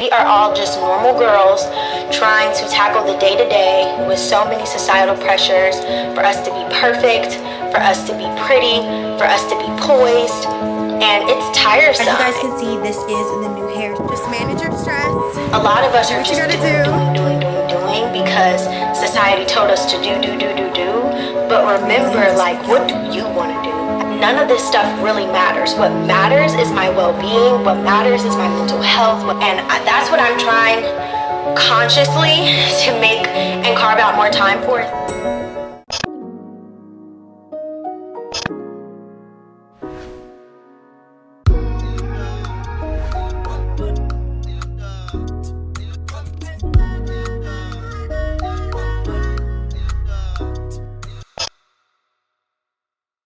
We are all just normal girls trying to tackle the day-to-day with so many societal pressures for us to be perfect, for us to be pretty, for us to be poised, and it's tiresome. As you guys can see, this is the new hair. Just manage your stress. A lot of us are just doing because society told us to do. But remember, like, what do you want to do? None of this stuff really matters. What matters is my well-being. What matters is my mental health. And that's what I'm trying consciously to make and carve out more time for.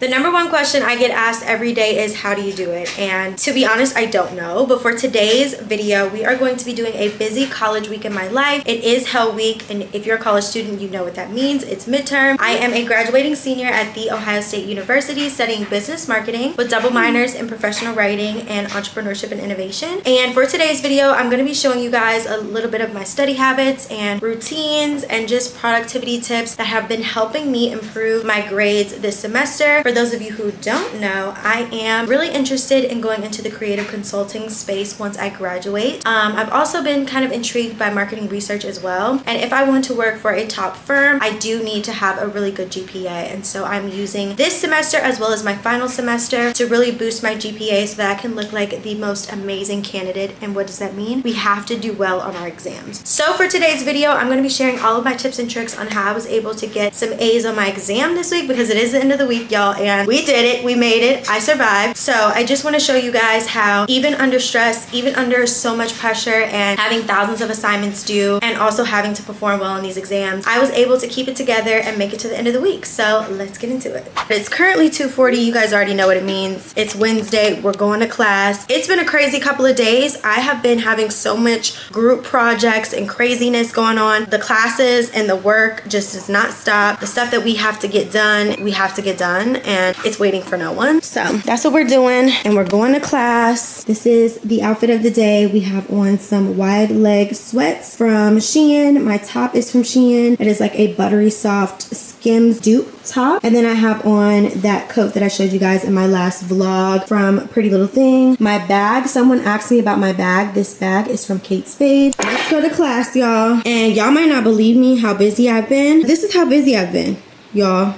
The number one question I get asked every day is, how do you do it? And to be honest, I don't know. But for today's video, we are going to be doing a busy college week in my life. It is Hell Week, and if you're a college student, you know what that means. It's midterm. I am a graduating senior at The Ohio State University studying business marketing with double minors in professional writing and entrepreneurship and innovation. And for today's video, I'm going to be showing you guys a little bit of my study habits and routines and just productivity tips that have been helping me improve my grades this semester. For those of you who don't know, I am really interested in going into the creative consulting space once I graduate. I've also been kind of intrigued by marketing research as well. And if I want to work for a top firm, I do need to have a really good GPA. And so I'm using this semester as well as my final semester to really boost my GPA so that I can look like the most amazing candidate. And what does that mean? We have to do well on our exams. So for today's video, I'm going to be sharing all of my tips and tricks on how I was able to get some A's on my exam this week, because it is the end of the week, y'all. And we did it. We made it. I survived. So I just want to show you guys how even under stress, even under so much pressure and having thousands of assignments due and also having to perform well on these exams, I was able to keep it together and make it to the end of the week. So let's get into it. It's currently 2:40. You guys already know what it means. It's Wednesday. We're going to class. It's been a crazy couple of days. I have been having so much group projects and craziness going on. The classes and the work just does not stop. The stuff that we have to get done, we have to get done. And it's waiting for no one. So that's what we're doing, and we're going to class. This is the outfit of the day. We have on some wide leg sweats from Shein. My top is from Shein. It is like a buttery soft Skims dupe top, and then I have on that coat that I showed you guys in my last vlog from Pretty Little Thing. My bag, someone asked me about my bag. This bag is from Kate Spade. Let's go to class, y'all. And y'all might not believe me how busy I've been. This is how busy I've been, y'all.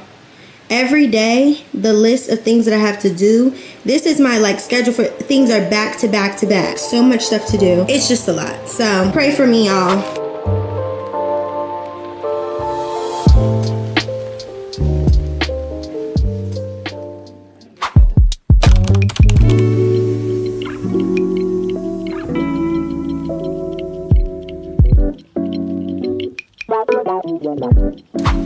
Every day, the list of things that I have to do, this is my like schedule for things are back to back to back. So much stuff to do. It's just a lot. So pray for me, y'all.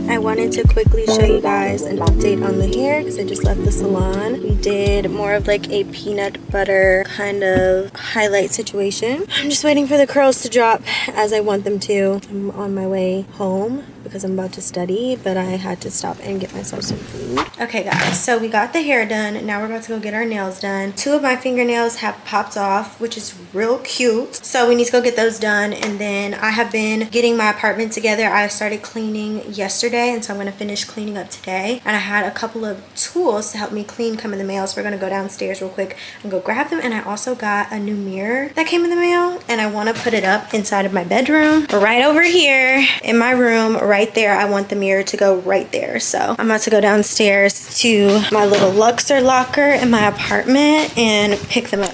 I wanted to quickly show you guys an update on the hair because I just left the salon. We did more of like a peanut butter kind of highlight situation. I'm just waiting for the curls to drop as I want them to. I'm on my way home because I'm about to study, but I had to stop and get myself some food. Okay guys, so we got the hair done. Now we're about to go get our nails done. 2 of my fingernails have popped off, which is real cute. So we need to go get those done. And then I have been getting my apartment together. I started cleaning yesterday, and so I'm gonna finish cleaning up today. And I had a couple of tools to help me clean come in the mail. So we're gonna go downstairs real quick and go grab them. And I also got a new mirror that came in the mail, and I wanna put it up inside of my bedroom. Right over here in my room, right there. I want the mirror to go right there. So I'm about to go downstairs to my little Luxor locker in my apartment and pick them up.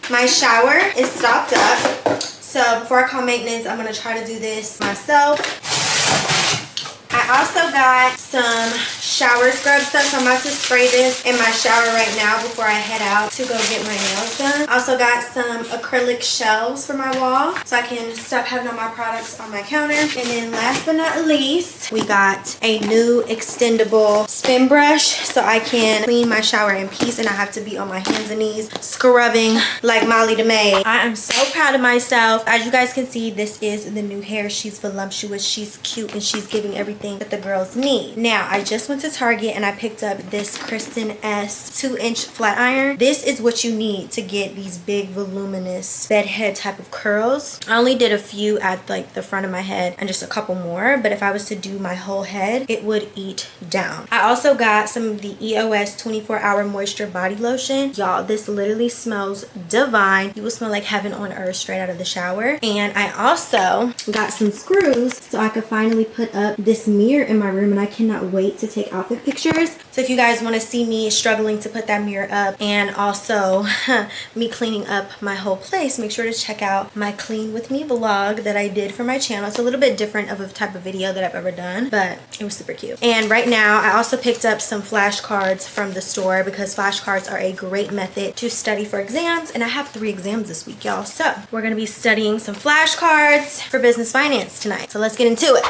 My shower is stocked up. So before I call maintenance, I'm gonna try to do this myself. I also got some shower scrub stuff, so I'm about to spray this in my shower right now before I head out to go get my nails done. I also got some acrylic shelves for my wall so I can stop having all my products on my counter. And then last but not least, we got a new extendable spin brush so I can clean my shower in peace and I have to be on my hands and knees scrubbing like Molly the Maid. I am so proud of myself. As you guys can see, this is the new hair. She's voluptuous, she's cute, and she's giving everything that the girls need. Now, I just went to to Target and I picked up this Kristen S 2-inch flat iron. This is what you need to get these big voluminous bedhead type of curls. I only did a few at like the front of my head and just a couple more, but if I was to do my whole head, it would eat down. I also got some of the EOS 24-hour moisture body lotion. Y'all, this literally smells divine. You will smell like heaven on earth straight out of the shower. And I also got some screws so I could finally put up this mirror in my room, and I cannot wait to take outfit pictures. So if you guys want to see me struggling to put that mirror up and also me cleaning up my whole place, make sure to check out my clean with me vlog that I did for my channel. It's a little bit different of a type of video that I've ever done, but it was super cute. And right now I also picked up some flashcards from the store because flashcards are a great method to study for exams, and I have 3 exams this week, y'all. So we're gonna be studying some flashcards for business finance tonight. So let's get into it.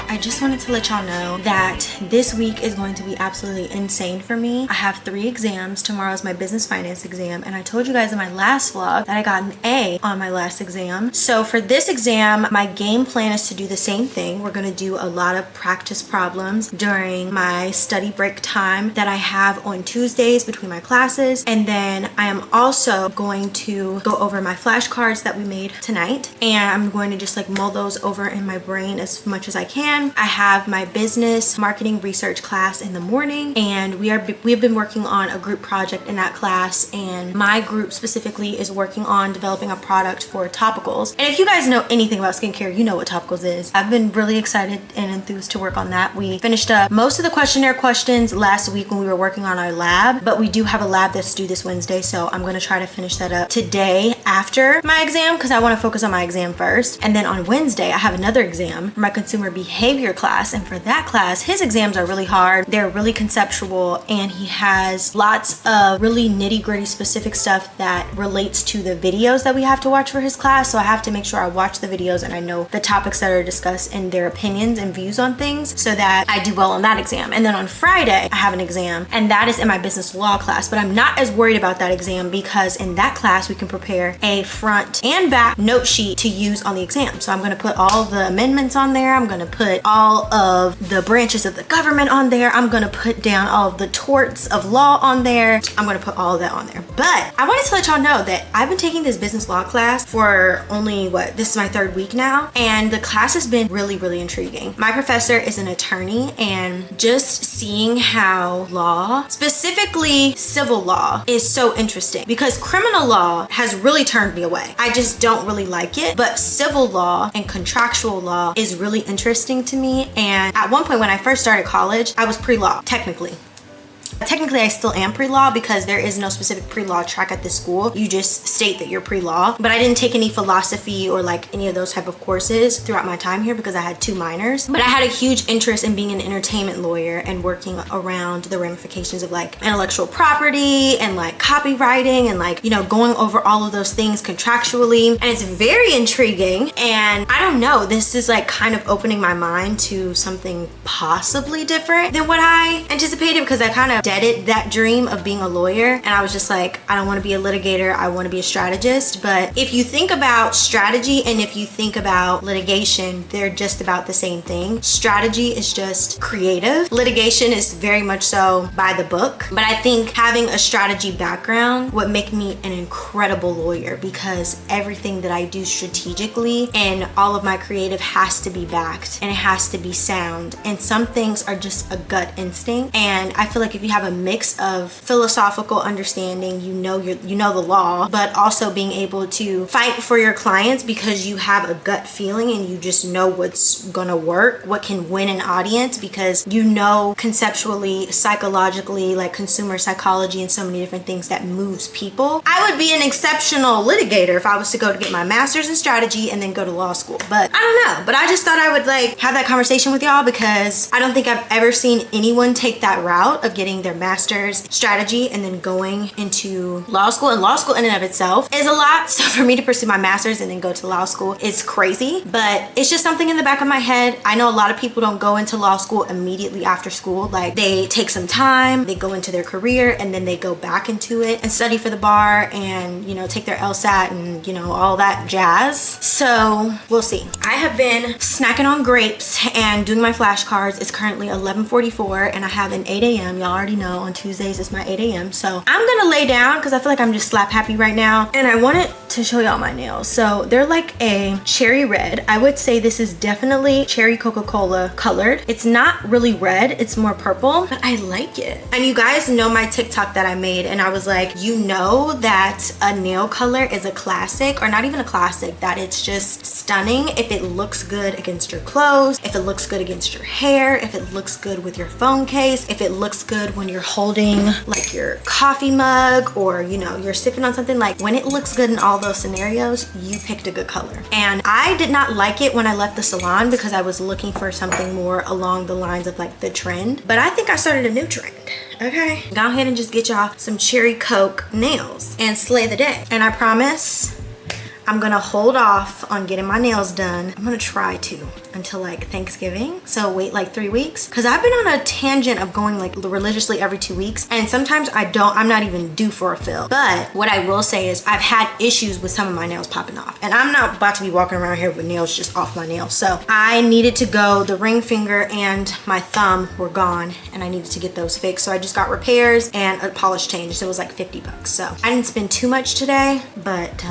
I just wanted to let y'all know that this week is going to be absolutely insane for me. I have 3 exams. Tomorrow is my business finance exam, and I told you guys in my last vlog that I got an A on my last exam. So for this exam, my game plan is to do the same thing. We're going to do a lot of practice problems during my study break time that I have on Tuesdays between my classes, and then I am also going to go over my flashcards that we made tonight, and I'm going to just like mull those over in my brain as much as I can. I have my business marketing research class in the morning, and we've been working on a group project in that class, and my group specifically is working on developing a product for topicals. And if you guys know anything about skincare, you know what topicals is. I've been really excited and enthused to work on that. We finished up most of the questionnaire questions last week when we were working on our lab, but we do have a lab that's due this Wednesday, so I'm going to try to finish that up today after my exam because I want to focus on my exam first. And then on Wednesday I have another exam for my consumer behavior class, and for that class his exams are really hard. They're really conceptual, and he has lots of really nitty-gritty specific stuff that relates to the videos that we have to watch for his class. So I have to make sure I watch the videos and I know the topics that are discussed and their opinions and views on things so that I do well on that exam. And then on Friday I have an exam, and that is in my business law class, but I'm not as worried about that exam because in that class we can prepare a front and back note sheet to use on the exam. So I'm going to put all the amendments on there. I'm going to put all of the branches of the government on there. I'm gonna put down all of the torts of law on there. I'm gonna put all of that on there. But I wanted to let y'all know that I've been taking this business law class for only this is my 3rd week now, and the class has been really, really intriguing. My professor is an attorney, and just seeing how law, specifically civil law, is so interesting because criminal law has really turned me away. I just don't really like it, but civil law and contractual law is really interesting to me. And at one point when I first started college, I was pre-law, technically. Technically, I still am pre-law because there is no specific pre-law track at this school. You just state that you're pre-law. But I didn't take any philosophy or like any of those type of courses throughout my time here because I had 2 minors. But I had a huge interest in being an entertainment lawyer and working around the ramifications of like intellectual property and like copywriting and like, you know, going over all of those things contractually. And it's very intriguing. And I don't know, this is like kind of opening my mind to something possibly different than what I anticipated because I kind of deaded that dream of being a lawyer, and I was just like, I don't want to be a litigator, I want to be a strategist. But if you think about strategy and if you think about litigation, they're just about the same thing. Strategy is just creative. Litigation is very much so by the book. But I think having a strategy background would make me an incredible lawyer because everything that I do strategically and all of my creative has to be backed and it has to be sound. And some things are just a gut instinct. And I feel like if you have a mix of philosophical understanding, you know the law, but also being able to fight for your clients because you have a gut feeling and you just know what's gonna work, what can win an audience because you know conceptually, psychologically, like consumer psychology and so many different things that moves people. I would be an exceptional litigator if I was to go to get my master's in strategy and then go to law school. But I don't know, but I just thought I would like have that conversation with y'all because I don't think I've ever seen anyone take that route of getting getting their master's strategy and then going into law school. And law school in and of itself is a lot. So for me to pursue my master's and then go to law school is crazy, but it's just something in the back of my head. I know a lot of people don't go into law school immediately after school. Like they take some time, they go into their career, and then they go back into it and study for the bar and, you know, take their LSAT and, you know, all that jazz. So we'll see. I have been snacking on grapes and doing my flashcards. It's currently 11:44 and I have an 8 a.m. Y'all already know on Tuesdays it's my 8 a.m. So I'm gonna lay down because I feel like I'm just slap happy right now. And I wanted to show y'all my nails. So they're like a cherry red. I would say this is definitely cherry Coca-Cola colored. It's not really red, it's more purple, but I like it. And you guys know my TikTok that I made, and I was like, you know that a nail color is a classic, or not even a classic, that it's just stunning if it looks good against your clothes, if it looks good against your hair, if it looks good with your phone case, if it looks good when you're holding like your coffee mug, or you know, you're sipping on something. Like when it looks good in all those scenarios, you picked a good color. And I did not like it when I left the salon because I was looking for something more along the lines of like the trend, but I think I started a new trend. Okay, go ahead and just get y'all some cherry Coke nails and slay the day. And I promise I'm gonna hold off on getting my nails done. I'm gonna try to until like Thanksgiving. So wait like 3 weeks, because I've been on a tangent of going like religiously every 2 weeks, and sometimes I'm not even due for a fill. But what I will say is I've had issues with some of my nails popping off, and I'm not about to be walking around here with nails just off my nails. So I needed to go, the ring finger and my thumb were gone, and I needed to get those fixed. So I just got repairs and a polish change. So it was like 50 bucks. So I didn't spend too much today, but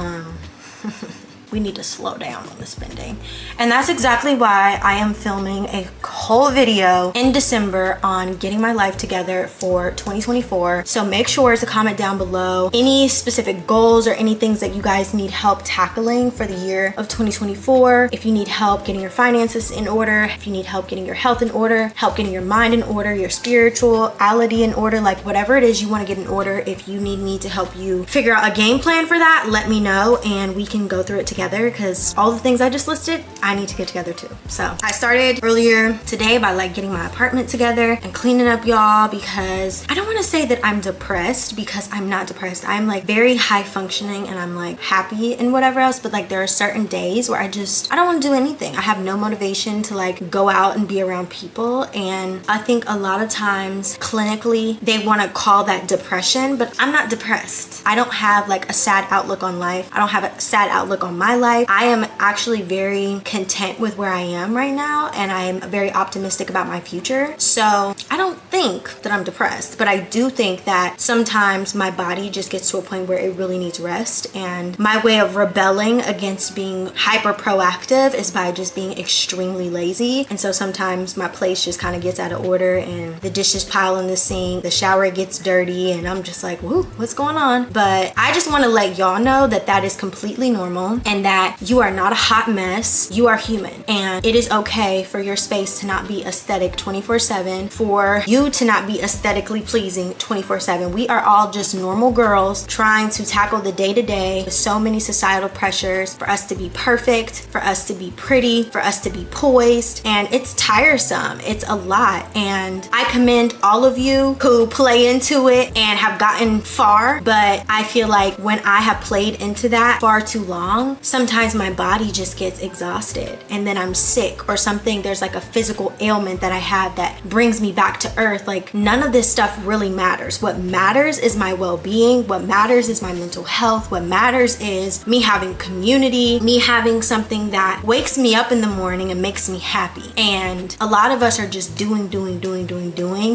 we need to slow down on the spending. And that's exactly why I am filming a whole video in December on getting my life together for 2024. So make sure to comment down below any specific goals or any things that you guys need help tackling for the year of 2024. If you need help getting your finances in order, if you need help getting your health in order, help getting your mind in order, your spirituality in order, like whatever it is you want to get in order, if you need me to help you figure out a game plan for that, let me know and we can go through it together, because all the things I just listed, I need to get together too. So I started earlier today by like getting my apartment together and cleaning up, y'all, because I don't want to say that I'm depressed, because I'm not depressed. I'm like very high functioning and I'm like happy and whatever else, but like there are certain days where I don't want to do anything. I have no motivation to like go out and be around people. And I think a lot of times clinically they want to call that depression, but I'm not depressed. I don't have like a sad outlook on life. I don't have a sad outlook on my life. I am actually very content with where I am right now, and I am very optimistic about my future. So I don't think that I'm depressed, but I do think that sometimes my body just gets to a point where it really needs rest. And my way of rebelling against being hyper proactive is by just being extremely lazy. And so sometimes my place just kind of gets out of order and the dishes pile in the sink, the shower gets dirty, and I'm just like, whoo, what's going on? But I just want to let y'all know that that is completely normal, and that you are not a hot mess. You are human, and it is okay for your space to not be aesthetic 24/7, for you to not be aesthetically pleasing 24/7. We are all just normal girls trying to tackle the day-to-day with so many societal pressures for us to be perfect, for us to be pretty, for us to be poised, and it's tiresome. It's a lot, and I commend all of you who play into it and have gotten far, but I feel like when I have played into that far too long, sometimes my body just gets exhausted and then I'm sick or something. There's like a physical ailment that I have that brings me back to earth. Like none of this stuff really matters. What matters is my well-being. What matters is my mental health. What matters is me having community, me having something that wakes me up in the morning and makes me happy. And a lot of us are just doing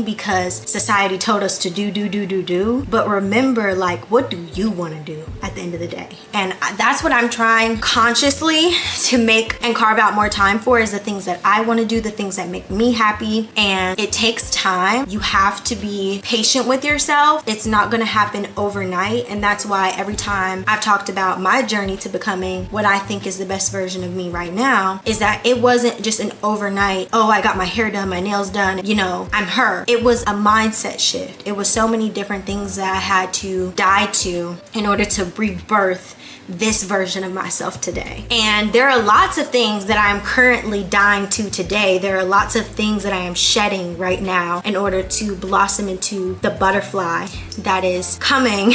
because society told us to do. But remember, like, what do you want to do at the end of the day? And that's what I'm trying consciously to make and carve out more time for, is the things that I want to do, the things that make me happy. And it takes time. You have to be patient with yourself. It's not going to happen overnight. And that's why every time I've talked about my journey to becoming what I think is the best version of me right now, is that it wasn't just an overnight, oh, I got my hair done, my nails done, you know, I'm her. It was a mindset shift. It was so many different things that I had to die to in order to rebirth this version of myself today. And there are lots of things that I'm currently dying to today. There are lots of things that I am shedding right now in order to blossom into the butterfly that is coming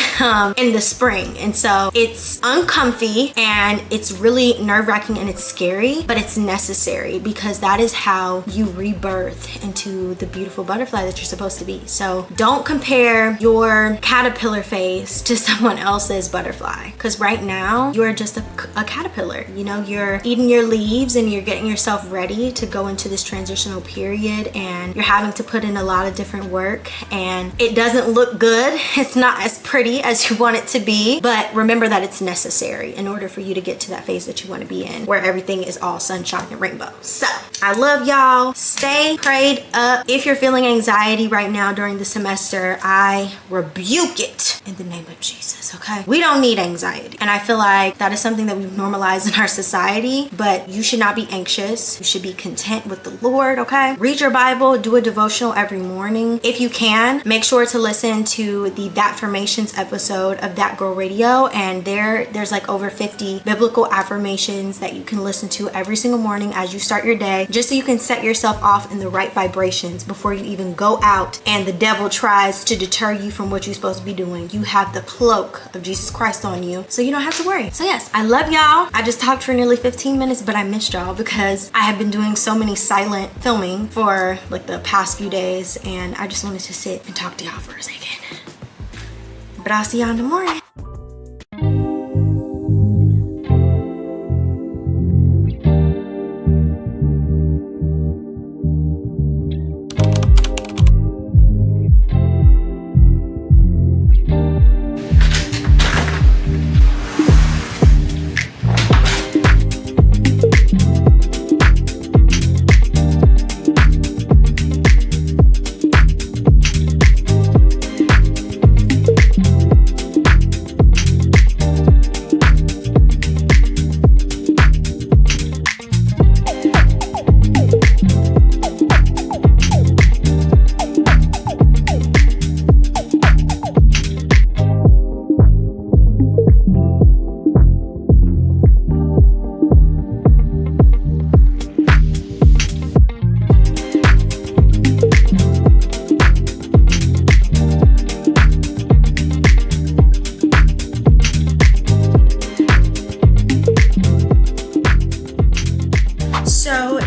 in the spring. And so it's uncomfy and it's really nerve-wracking and it's scary, but it's necessary because that is how you rebirth into the beautiful butterfly that you're supposed to be. So don't compare your caterpillar phase to someone else's butterfly, because right now you're just a caterpillar. You know, you're eating your leaves and you're getting yourself ready to go into this transitional period, and you're having to put in a lot of different work, and it doesn't look good. It's not as pretty as you want it to be, but remember that it's necessary in order for you to get to that phase that you want to be in, where everything is all sunshine and rainbow. So I love y'all. Stay prayed up. If you're feeling anxiety right now during the semester, I rebuke it in the name of Jesus, okay? We don't need anxiety. And I feel like that is something that we've normalized in our society, but you should not be anxious. You should be content with the Lord, okay? Read your Bible, do a devotional every morning. If you can, make sure to listen to the That Formations episode of That Girl Radio, and there's like over 50 biblical affirmations that you can listen to every single morning as you start your day, just so you can set yourself off in the right vibrations before you even go out and the devil tries to deter you from what you're supposed to be doing. You have the cloak of Jesus Christ on you, so you don't have to worry. So yes, I love y'all. I just talked for nearly 15 minutes, but I missed y'all because I have been doing so many silent filming for like the past few days, and I just wanted to sit and talk to y'all for a second. But I'll see y'all in the morning.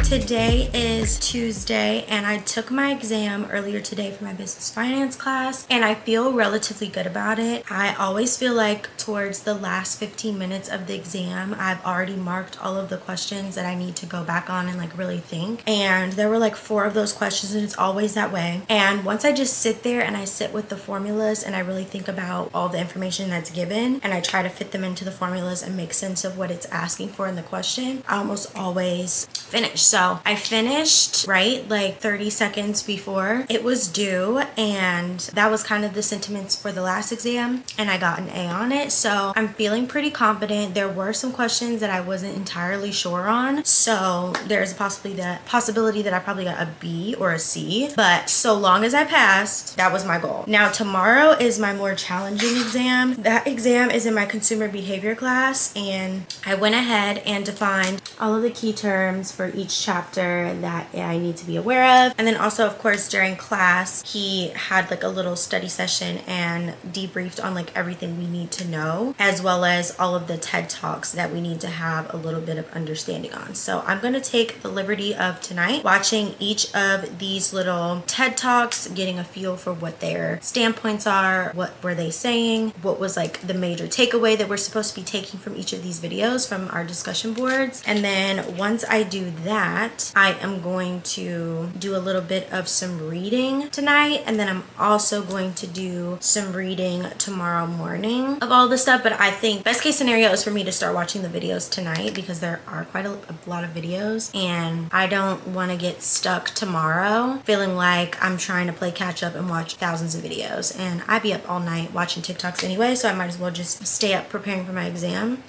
Today is Tuesday and I took my exam earlier today for my business finance class, and I feel relatively good about it. I always feel like towards the last 15 minutes of the exam, I've already marked all of the questions that I need to go back on and like really think. And there were like 4 of those questions, and it's always that way. And once I just sit there and I sit with the formulas and I really think about all the information that's given and I try to fit them into the formulas and make sense of what it's asking for in the question, I almost always finish. So I finished right like 30 seconds before it was due, and that was kind of the sentiments for the last exam, and I got an A on it. So I'm feeling pretty confident. There were some questions that I wasn't entirely sure on, so there's a possibility that I probably got a B or a C, but so long as I passed, that was my goal. Now tomorrow is my more challenging exam. That exam is in my consumer behavior class, and I went ahead and defined all of the key terms for each chapter that I need to be aware of. And then also, of course, during class, he had like a little study session and debriefed on like everything we need to know, as well as all of the TED Talks that we need to have a little bit of understanding on. So I'm going to take the liberty of tonight watching each of these little TED Talks, getting a feel for what their standpoints are, what were they saying, what was like the major takeaway that we're supposed to be taking from each of these videos from our discussion boards. And then once I do that, I am going to do a little bit of some reading tonight, and then I'm also going to do some reading tomorrow morning of all this stuff. But I think best case scenario is for me to start watching the videos tonight, because there are quite a lot of videos, and I don't want to get stuck tomorrow feeling like I'm trying to play catch up and watch thousands of videos. And I'd be up all night watching TikToks anyway, so I might as well just stay up preparing for my exam.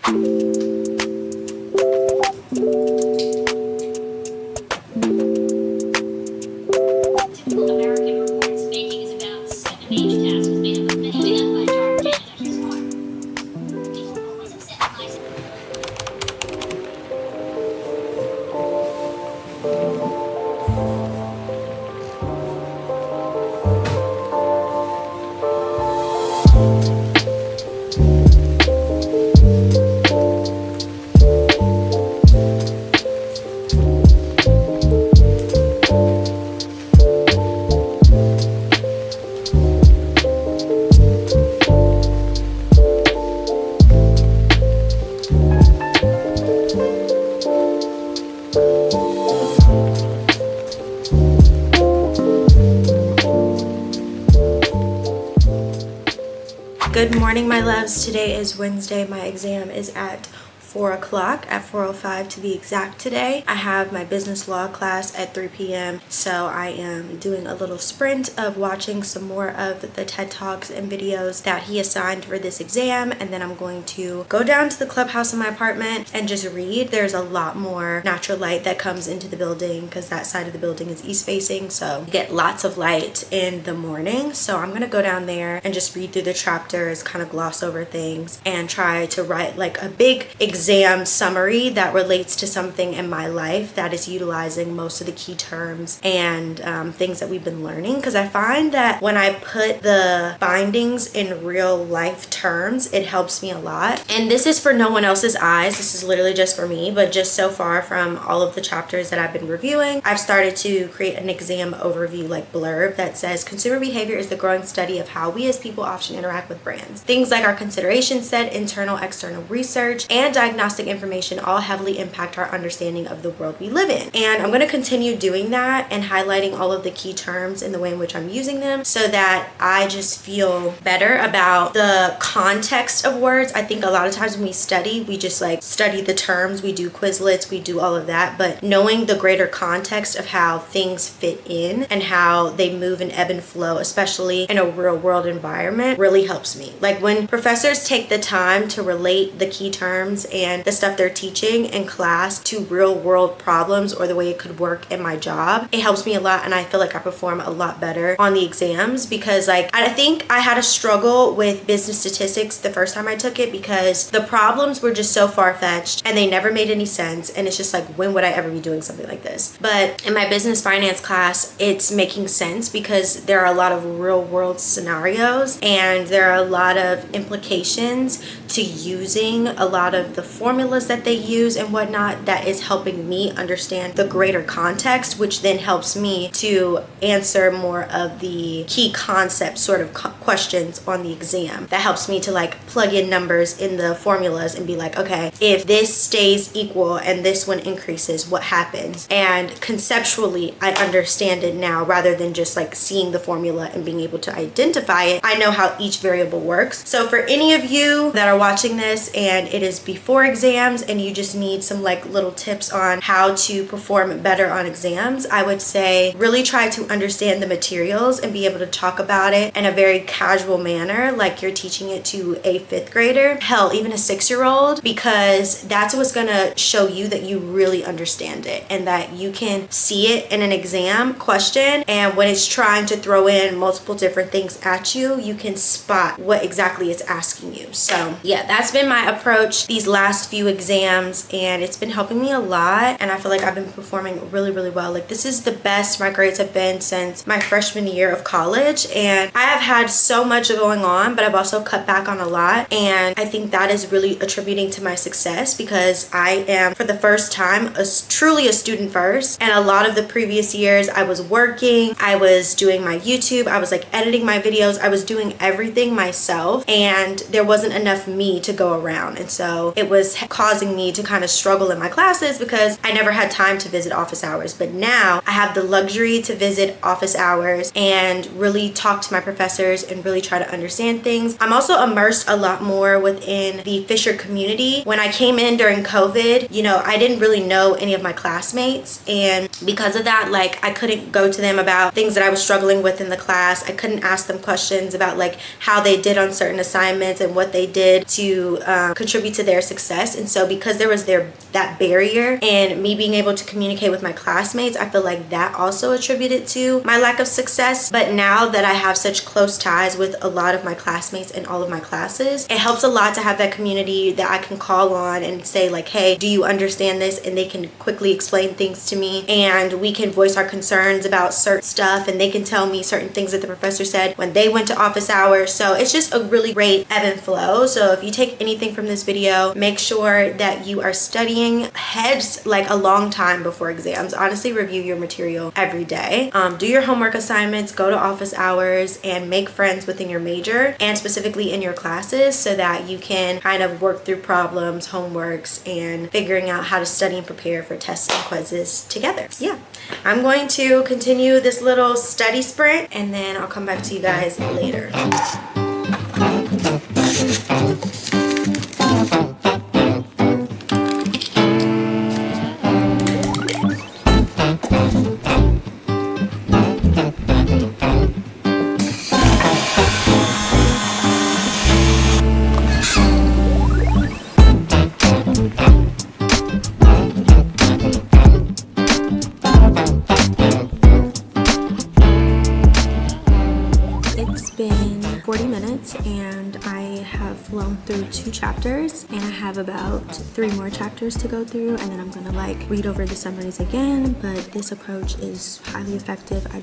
Good morning, my loves. Today is Wednesday. My exam is at 4 o'clock, at 4:05 to be exact today. I have my business law class at 3 p.m. So I am doing a little sprint of watching some more of the TED Talks and videos that he assigned for this exam. And then I'm going to go down to the clubhouse in my apartment and just read. There's a lot more natural light that comes into the building because that side of the building is east facing. So you get lots of light in the morning. So I'm going to go down there and just read through the chapters, kind of gloss over things and try to write like a big exam summary that relates to something in my life that is utilizing most of the key terms and things that we've been learning, because I find that when I put the findings in real life terms, it helps me a lot. And this is for no one else's eyes. This is literally just for me, but just so far from all of the chapters that I've been reviewing, I've started to create an exam overview like blurb that says consumer behavior is the growing study of how we as people often interact with brands. Things like our consideration set, internal, external research, and diagnostic information all heavily impact our understanding of the world we live in. And I'm going to continue doing that and highlighting all of the key terms in the way in which I'm using them so that I just feel better about the context of words. I think a lot of times when we study, we just like study the terms, we do Quizlets, we do all of that, but knowing the greater context of how things fit in and how they move and ebb and flow, especially in a real world environment, really helps me. Like when professors take the time to relate the key terms and the stuff they're teaching in class to real world problems or the way it could work in my job, it helps me a lot, and I feel like I perform a lot better on the exams because like I think I had a struggle with business statistics the first time I took it because the problems were just so far-fetched and they never made any sense, and it's just like, when would I ever be doing something like this? But in my business finance class, it's making sense because there are a lot of real world scenarios and there are a lot of implications to using a lot of the formulas that they use and whatnot that is helping me understand the greater context, which then helps me to answer more of the key concept sort of questions on the exam. That helps me to like plug in numbers in the formulas and be like, okay, if this stays equal and this one increases, what happens? And conceptually, I understand it now rather than just like seeing the formula and being able to identify it. I know how each variable works. So for any of you that are watching this and it is before exams and you just need some like little tips on how to perform better on exams, I would say really try to understand the materials and be able to talk about it in a very casual manner, like you're teaching it to a 5th grader, hell, even a 6-year-old, because that's what's gonna show you that you really understand it and that you can see it in an exam question, and when it's trying to throw in multiple different things at you, you can spot what exactly it's asking you. So yeah, that's been my approach these last few exams, and it's been helping me a lot, and I feel like I've been performing really well. Like this is the best my grades have been since my freshman year of college, and I have had so much going on, but I've also cut back on a lot, and I think that is really attributing to my success because I am for the first time truly a student first, and a lot of the previous years I was working, I was doing my YouTube, I was like editing my videos, I was doing everything myself, and there wasn't enough me to go around, and so it was causing me to kind of struggle in my classes because I never had time to visit office hours. But now I have the luxury to visit office hours and really talk to my professors and really try to understand things. I'm also immersed a lot more within the Fisher community. When I came in during COVID, you know, I didn't really know any of my classmates, and because of that, like I couldn't go to them about things that I was struggling with in the class. I couldn't ask them questions about like how they did on certain assignments and what they did to contribute to their success success. And so because there was that barrier and me being able to communicate with my classmates, I feel like that also attributed to my lack of success. But now that I have such close ties with a lot of my classmates in all of my classes, it helps a lot to have that community that I can call on and say like, hey, do you understand this? And they can quickly explain things to me, and we can voice our concerns about certain stuff, and they can tell me certain things that the professor said when they went to office hours. So it's just a really great ebb and flow. So if you take anything from this video, make sure that you are studying heads like a long time before exams. Honestly, review your material every day. Do your homework assignments, go to office hours, and make friends within your major and specifically in your classes so that you can kind of work through problems, homeworks, and figuring out how to study and prepare for tests and quizzes together. Yeah, I'm going to continue this little study sprint and then I'll come back to you guys later. And I have flown through 2 chapters and I have about 3 more chapters to go through, and then I'm gonna like read over the summaries again. But this approach is highly effective. I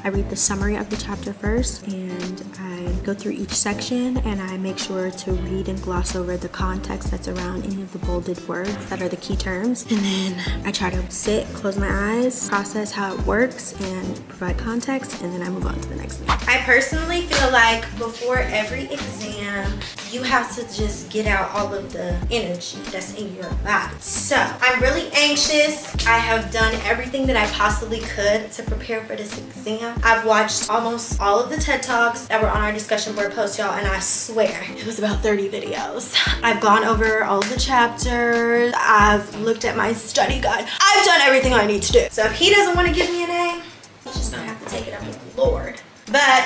read the summary of the chapter first, and I go through each section and I make sure to read and gloss over the context that's around any of the bolded words that are the key terms, and then I try to sit, close my eyes, process how it works, and provide context, and then I move on to the next thing. I personally feel like before every exam, you have to just get out all of the energy that's in your body. So I'm really anxious. I have done everything that I possibly could to prepare for this exam. I've watched almost all of the TED Talks that were on our discussion board post, y'all, and I swear it was about 30 videos. I've gone over all of the chapters. I've looked at my study guide. I've done everything I need to do. So if he doesn't want to give me an A, he's just gonna have to take it up with the Lord. But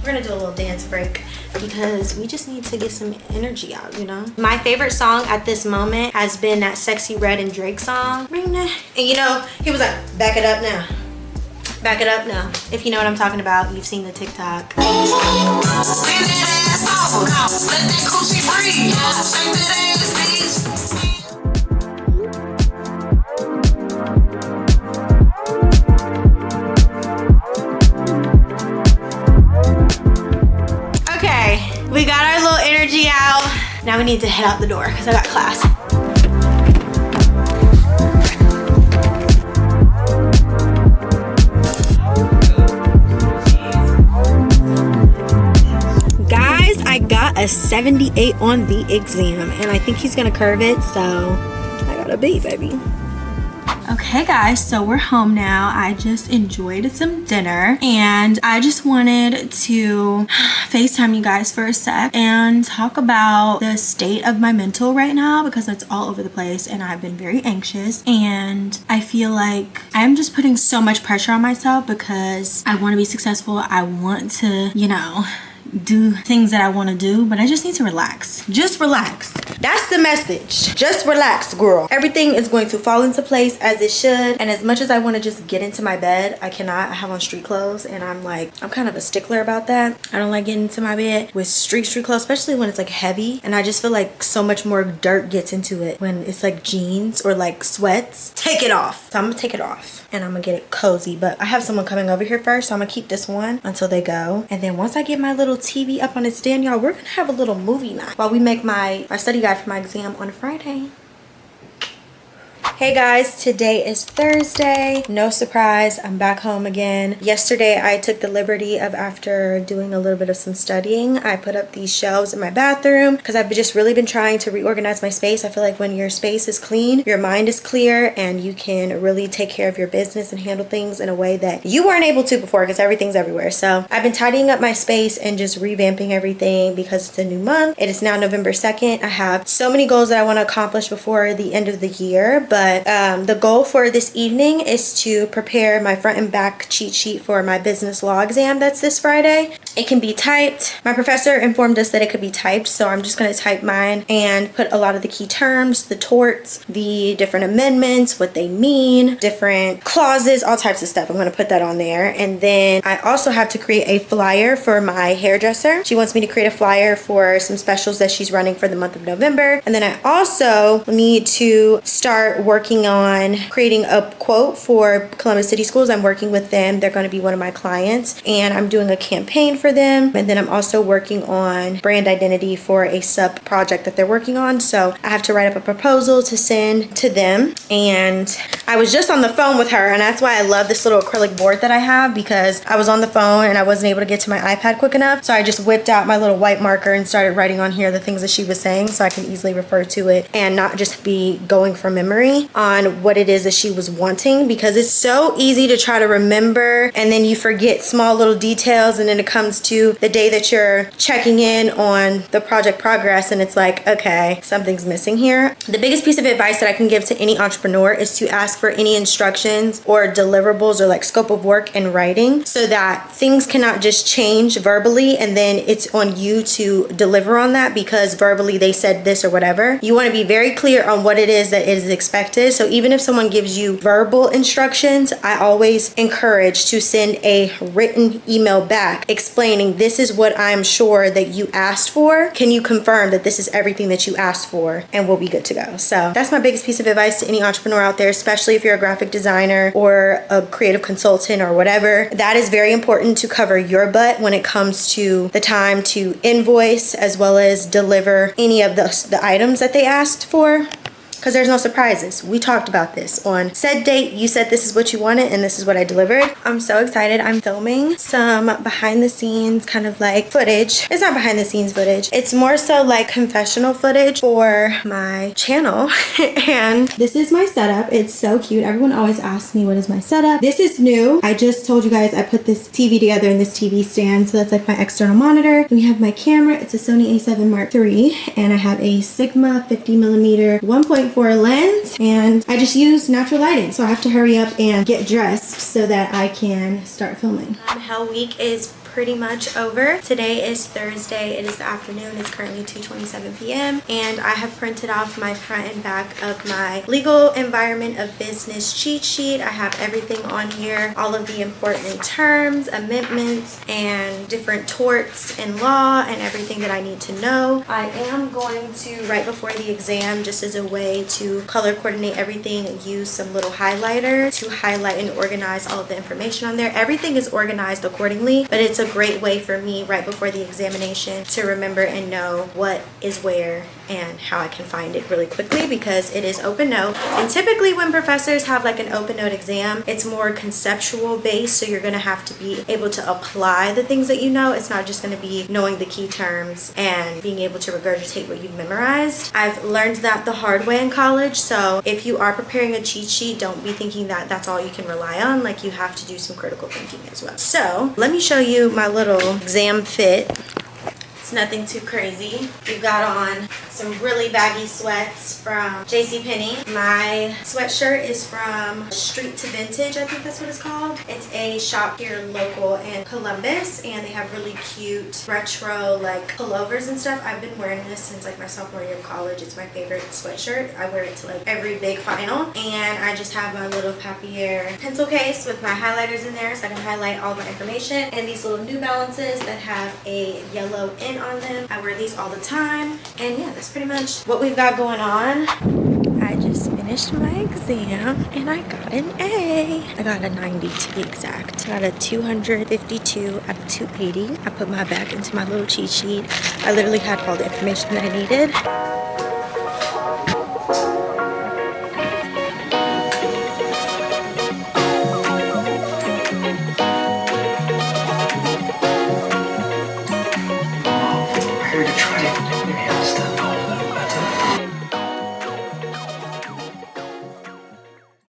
we're gonna do a little dance break because we just need to get some energy out, you know? My favorite song at this moment has been that Sexy Red and Drake song. And you know, he was like, back it up now. Back it up now. If you know what I'm talking about, you've seen the TikTok. We got our little energy out. Now we need to head out the door because I got class. Guys, I got a 78 on the exam and I think he's gonna curve it, so I got a B, baby. Okay guys, so we're home now. I just enjoyed some dinner and I just wanted to FaceTime you guys for a sec and talk about the state of my mental right now because it's all over the place and I've been very anxious, and I feel like I'm just putting so much pressure on myself because I want to be successful. I want to, you know, do things that I want to do, but I just need to relax. Just relax. That's the message. Just relax, girl. Everything is going to fall into place as it should. And as much as I want to just get into my bed, I cannot. I have on street clothes and I'm kind of a stickler about that. I don't like getting into my bed with street clothes, especially when it's like heavy. And I just feel like so much more dirt gets into it when it's like jeans or like sweats. Take it off. So I'm gonna take it off and I'm gonna get it cozy. But I have someone coming over here first, so I'm gonna keep this one until they go. And then once I get my little TV up on its stand, y'all, we're gonna have a little movie night while we make my study guide for my exam on Friday. Hey guys, today is Thursday. No surprise, I'm back home again. Yesterday I took the liberty of, after doing a little bit of some studying, I put up these shelves in my bathroom because I've just really been trying to reorganize my space. I feel like when your space is clean, your mind is clear and you can really take care of your business and handle things in a way that you weren't able to before because everything's everywhere. So I've been tidying up my space and just revamping everything because it's a new month. It is now November 2nd. I have so many goals that I want to accomplish before the end of the year, but But the goal for this evening is to prepare my front and back cheat sheet for my business law exam that's this Friday. It can be typed. My professor informed us that it could be typed, so I'm just going to type mine and put a lot of the key terms, the torts, the different amendments, what they mean, different clauses, all types of stuff. I'm going to put that on there. And then I also have to create a flyer for my hairdresser. She wants me to create a flyer for some specials that she's running for the month of November. And then I also need to start working on creating a quote for Columbus City Schools. I'm working with them. They're going to be one of my clients, and I'm doing a campaign for them. And then I'm also working on brand identity for a sub project that they're working on. So I have to write up a proposal to send to them. And I was just on the phone with her, and that's why I love this little acrylic board that I have, because I was on the phone and I wasn't able to get to my iPad quick enough. So I just whipped out my little white marker and started writing on here the things that she was saying, so I can easily refer to it and not just be going from memory on what it is that she was wanting, because it's so easy to try to remember and then you forget small little details, and then it comes to the day that you're checking in on the project progress and it's like, okay, something's missing here. The biggest piece of advice that I can give to any entrepreneur is to ask for any instructions or deliverables or like scope of work in writing, so that things cannot just change verbally and then it's on you to deliver on that because verbally they said this or whatever. You want to be very clear on what it is that is expected. So even if someone gives you verbal instructions, I always encourage to send a written email back explaining, this is what I'm sure that you asked for. Can you confirm that this is everything that you asked for? And we'll be good to go. So that's my biggest piece of advice to any entrepreneur out there, especially if you're a graphic designer or a creative consultant or whatever. That is very important to cover your butt when it comes to the time to invoice as well as deliver any of the items that they asked for. Because there's no surprises. We talked about this on said date. You said this is what you wanted and this is what I delivered. I'm so excited. I'm filming some behind the scenes kind of like footage. It's not behind the scenes footage. It's more so like confessional footage for my channel. And this is my setup. It's so cute. Everyone always asks me what is my setup. This is new. I just told you guys I put this TV together in this TV stand. So that's like my external monitor. And we have my camera. It's a Sony a7 Mark III. And I have a Sigma 50mm 1.4 lens, and I just use natural lighting, so I have to hurry up and get dressed so that I can start filming. Hell week is pretty much over. Today is Thursday. It is the afternoon. It's currently 2:27 p.m. and I have printed off my front and back of my legal environment of business cheat sheet. I have everything on here, all of the important terms, amendments, and different torts in law and everything that I need to know. I am going to, right before the exam, just as a way to color coordinate everything, use some little highlighter to highlight and organize all of the information on there. Everything is organized accordingly, but it's a great way for me right before the examination to remember and know what is where and how I can find it really quickly, because it is open note. And typically when professors have like an open note exam, it's more conceptual based, so you're going to have to be able to apply the things that you know. It's not just going to be knowing the key terms and being able to regurgitate what you've memorized. I've learned that the hard way in college, so if you are preparing a cheat sheet, don't be thinking that that's all you can rely on. Like, you have to do some critical thinking as well. So let me show you my little exam fit. It's nothing too crazy. We've got on some really baggy sweats from JCPenney. My sweatshirt is from Street to Vintage, I think that's what it's called. It's a shop here local in Columbus, and they have really cute retro like pullovers and stuff. I've been wearing this since like my sophomore year of college. It's my favorite sweatshirt. I wear it to like every big final, and I just have my little papier pencil case with my highlighters in there so I can highlight all my information, and these little New Balances that have a yellow in on them. I wear these all the time, and yeah, that's pretty much what we've got going on. I just finished my exam and I got an A. I got a 90 to be exact. I got a 252 out of 280. I put my back into my little cheat sheet. I literally had all the information that I needed.